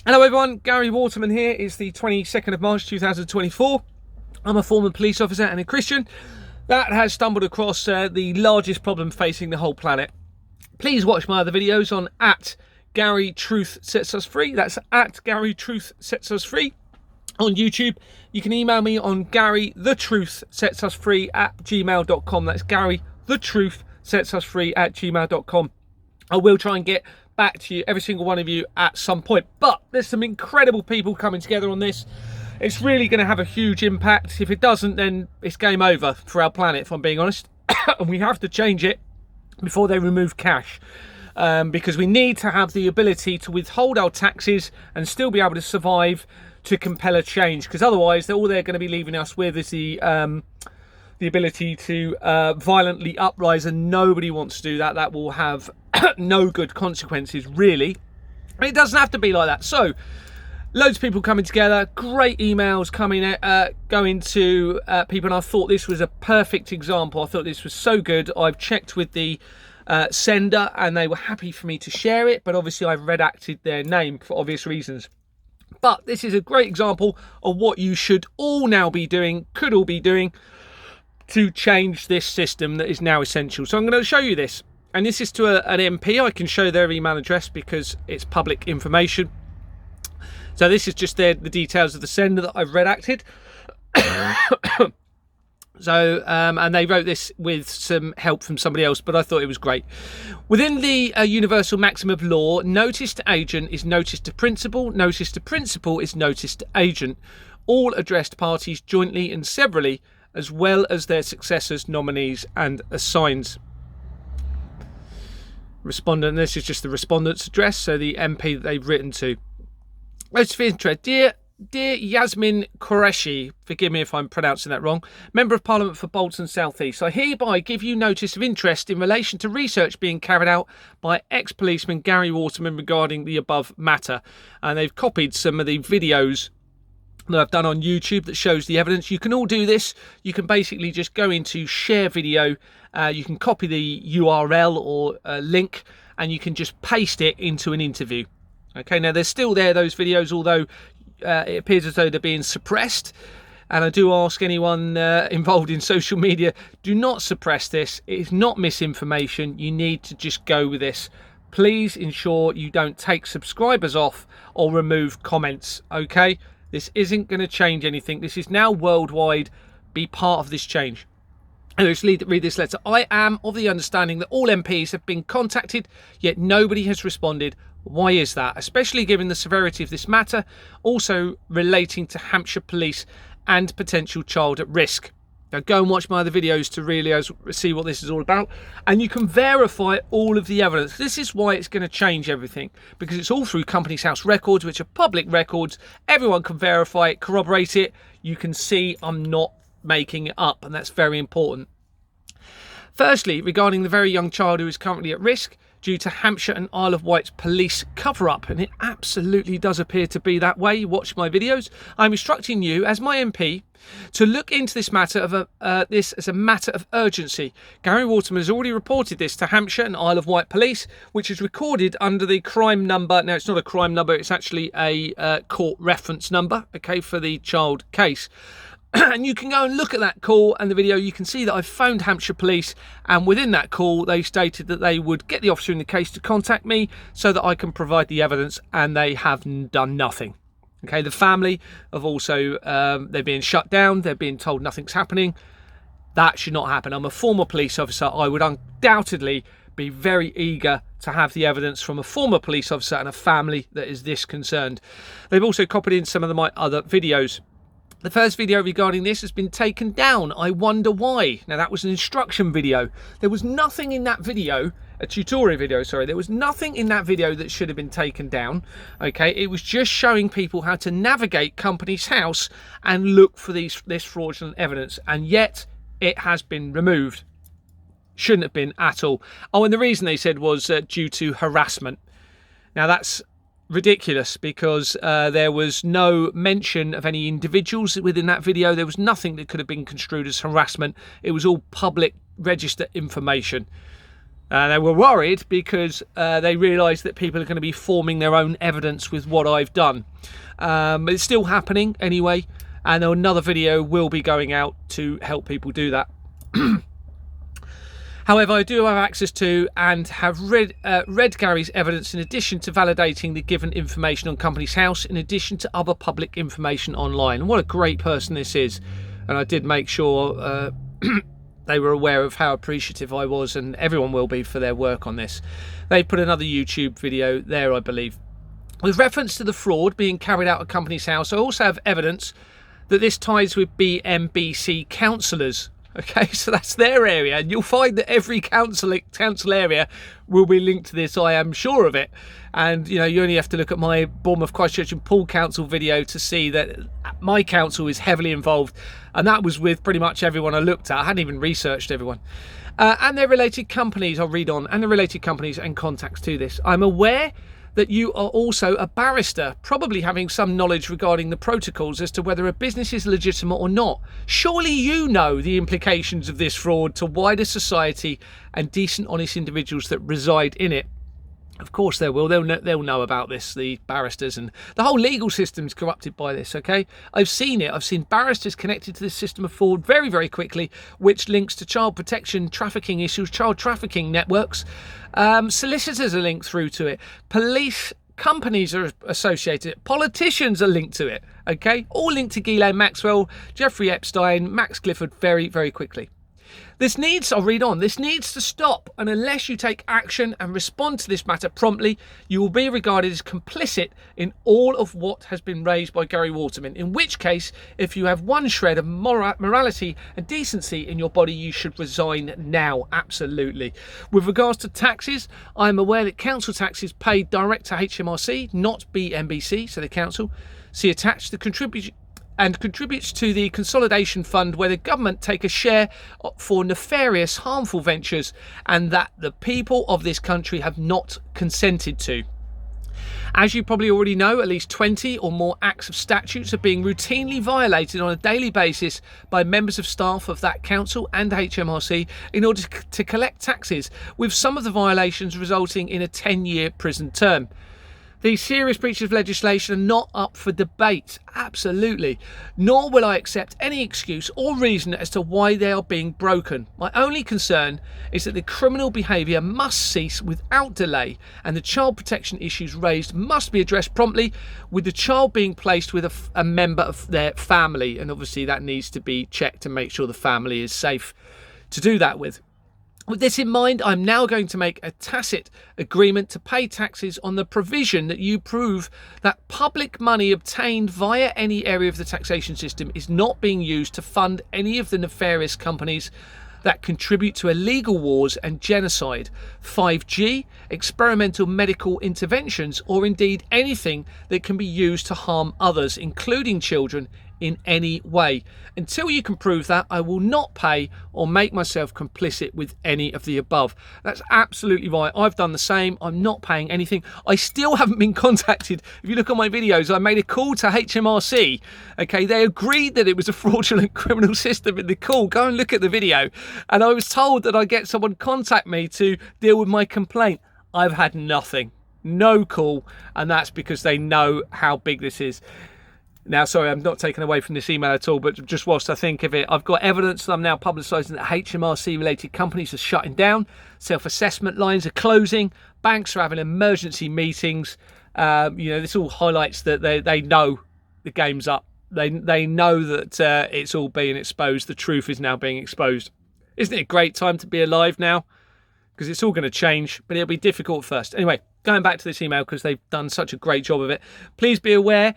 Hello everyone, Gary Waterman here. It's the 22nd of March 2024. I'm a former police officer and a Christian that has stumbled across the largest problem facing the whole planet. Please watch my other videos on @GaryTruthSetsUsFree. That's @GaryTruthSetsUsFree on YouTube. You can email me on GaryTheTruthSetsUsFree@gmail.com. That's GaryTheTruthSetsUsFree@gmail.com. I will try and get back to you, every single one of you, at some point. But there's some incredible people coming together on this. It's really going to have a huge impact. If it doesn't, then it's game over for our planet, if I'm being honest. And we have to change it before they remove cash. Because we need to have the ability to withhold our taxes and still be able to survive to compel a change. Because otherwise, all they're going to be leaving us with is the ability to violently uprise, and nobody wants to do that. That will have no good consequences, really. It doesn't have to be like that. So, loads of people coming together, great emails coming going to people, and I thought this was a perfect example. I thought this was so good. I've checked with the sender, and they were happy for me to share it, but obviously I've redacted their name for obvious reasons. But this is a great example of what you should all now be doing, could all be doing, to change this system that is now essential. So I'm going to show you this, and this is to an MP. I can show their email address because it's public information. So this is just the details of the sender that I've redacted. So and they wrote this with some help from somebody else, but I thought it was great. Within the universal maxim of law, notice to agent is notice to principal, notice to principal is notice to agent, all addressed parties jointly and severally, as well as their successors, nominees and assigns. Respondent, this is just the respondent's address, so the MP that they've written to. Notice of interest. Dear Yasmin Qureshi, forgive me if I'm pronouncing that wrong, Member of Parliament for Bolton South East, I hereby give you notice of interest in relation to research being carried out by ex-policeman Gary Waterman regarding the above matter. And they've copied some of the videos that I've done on YouTube that shows the evidence. You can all do this. You can basically just go into share video. You can copy the URL or link, and you can just paste it into an interview. Okay, now they're still there, those videos, although it appears as though they're being suppressed. And I do ask anyone involved in social media, do not suppress this. It is not misinformation. You need to just go with this. Please ensure you don't take subscribers off or remove comments, okay? This isn't going to change anything. This is now worldwide. Be part of this change. Let's read this letter. I am of the understanding that all MPs have been contacted, yet nobody has responded. Why is that? Especially given the severity of this matter, also relating to Hampshire Police and potential child at risk. Now go and watch my other videos to really see what this is all about, and you can verify all of the evidence. This is why it's going to change everything, because it's all through Companies House records, which are public records. Everyone can verify it, corroborate it. You can see I'm not making it up, and that's very important. Firstly, regarding the very young child who is currently at risk due to Hampshire and Isle of Wight's police cover-up, and it absolutely does appear to be that way. Watch my videos. I'm instructing you, as my MP, to look into this matter of this as a matter of urgency. Gary Waterman has already reported this to Hampshire and Isle of Wight Police, which is recorded under the crime number. Now, it's not a crime number, it's actually a court reference number, okay, for the child case. And you can go and look at that call and the video. You can see that I've phoned Hampshire Police, and within that call they stated that they would get the officer in the case to contact me so that I can provide the evidence, and they have done nothing. Okay, the family have also they're being shut down. They're being told nothing's happening. That should not happen. I'm a former police officer. I would undoubtedly be very eager to have the evidence from a former police officer and a family that is this concerned. They've also copied in some of my other videos. The first video regarding this has been taken down. I wonder why. Now, that was an instruction video. There was nothing in that video, a tutorial video, sorry. There was nothing in that video that should have been taken down. Okay, it was just showing people how to navigate Companies House and look for this fraudulent evidence. And yet, it has been removed. Shouldn't have been at all. Oh, and the reason they said was due to harassment. Now, that's ridiculous, because there was no mention of any individuals within that video. There was nothing that could have been construed as harassment. It was all public register information. They were worried because they realised that people are going to be forming their own evidence with what I've done. But it's still happening anyway, and another video will be going out to help people do that. However, I do have access to and have read Gary's evidence in addition to validating the given information on Companies House, in addition to other public information online. And what a great person this is. And I did make sure they were aware of how appreciative I was, and everyone will be, for their work on this. They put another YouTube video there, I believe. With reference to the fraud being carried out at Companies House, I also have evidence that this ties with BMBC councillors. Okay, so that's their area, and you'll find that every council area will be linked to this. I am sure of it. And you know, you only have to look at my Bournemouth, Christchurch and Poole Council video to see that my council is heavily involved, and that was with pretty much everyone I looked at. I hadn't even researched everyone. And their related companies, I'll read on, and the related companies and contacts to this. I'm aware that you are also a barrister, probably having some knowledge regarding the protocols as to whether a business is legitimate or not. Surely you know the implications of this fraud to wider society and decent, honest individuals that reside in it. Of course they will. They'll know about this, the barristers, and the whole legal system's corrupted by this, okay? I've seen it. I've seen barristers connected to this system of fraud very, very quickly, which links to child protection, trafficking issues, child trafficking networks. Solicitors are linked through to it. Police companies are associated. Politicians are linked to it, okay? All linked to Ghislaine Maxwell, Jeffrey Epstein, Max Clifford very, very quickly. I'll read on, this needs to stop, and unless you take action and respond to this matter promptly, you will be regarded as complicit in all of what has been raised by Gary Waterman, in which case, if you have one shred of morality and decency in your body, you should resign now, absolutely. With regards to taxes, I am aware that council tax is paid direct to HMRC, not BMBC, so the council. See attached, the contributes to the consolidation fund where the government take a share for nefarious, harmful ventures, and that the people of this country have not consented to. As you probably already know, at least 20 or more acts of statutes are being routinely violated on a daily basis by members of staff of that council and HMRC in order to collect taxes, with some of the violations resulting in a 10-year prison term. These serious breaches of legislation are not up for debate, absolutely, nor will I accept any excuse or reason as to why they are being broken. My only concern is that the criminal behaviour must cease without delay, and the child protection issues raised must be addressed promptly, with the child being placed with a member of their family, and obviously that needs to be checked to make sure the family is safe to do that with. With this in mind, I'm now going to make a tacit agreement to pay taxes on the provision that you prove that public money obtained via any area of the taxation system is not being used to fund any of the nefarious companies that contribute to illegal wars and genocide, 5G, experimental medical interventions, or indeed anything that can be used to harm others, including children, in any way. Until you can prove that, I will not pay or make myself complicit with any of the above. That's absolutely right. I've done the same. I'm not paying anything. I still haven't been contacted. If you look on my videos, I made a call to HMRC. Okay, they agreed that it was a fraudulent criminal system in the call. Go and look at the video. And I was told that I'd get someone contact me to deal with my complaint. I've had nothing. No call. And that's because they know how big this is. Now, sorry, I'm not taken away from this email at all, but just whilst I think of it, I've got evidence that I'm now publicising that HMRC-related companies are shutting down, self-assessment lines are closing, banks are having emergency meetings. This all highlights that they know the game's up. They know that it's all being exposed. The truth is now being exposed. Isn't it a great time to be alive now? Because it's all going to change, but it'll be difficult first. Anyway, going back to this email because they've done such a great job of it. Please be aware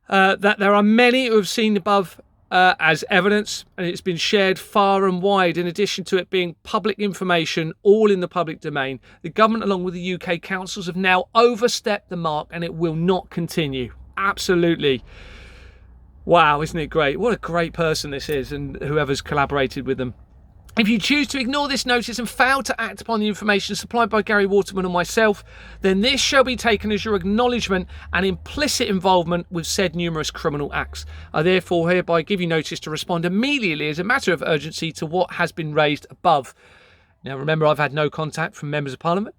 that there are many who have seen above as evidence, and it's been shared far and wide. In addition to it being public information, all in the public domain, the government, along with the UK councils, have now overstepped the mark, and it will not continue. Absolutely. Wow, isn't it great? What a great person this is, and whoever's collaborated with them. If you choose to ignore this notice and fail to act upon the information supplied by Gary Waterman or myself, then this shall be taken as your acknowledgement and implicit involvement with said numerous criminal acts. I therefore hereby give you notice to respond immediately as a matter of urgency to what has been raised above. Now, remember, I've had no contact from members of Parliament.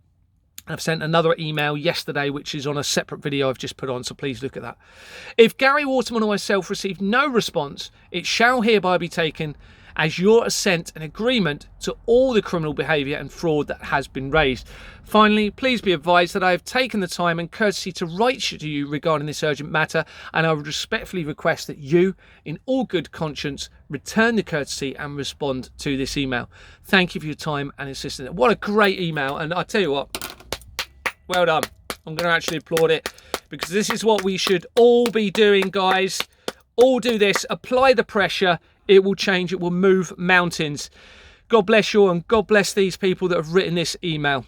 I've sent another email yesterday, which is on a separate video I've just put on, so please look at that. If Gary Waterman or myself receive no response, it shall hereby be taken as your assent and agreement to all the criminal behaviour and fraud that has been raised. Finally, please be advised that I have taken the time and courtesy to write to you regarding this urgent matter, and I would respectfully request that you, in all good conscience, return the courtesy and respond to this email. Thank you for your time and assistance. What a great email, and I tell you what, well done. I'm going to actually applaud it, because this is what we should all be doing, guys. All do this. Apply the pressure. It will change. It will move mountains. God bless you, and God bless these people that have written this email.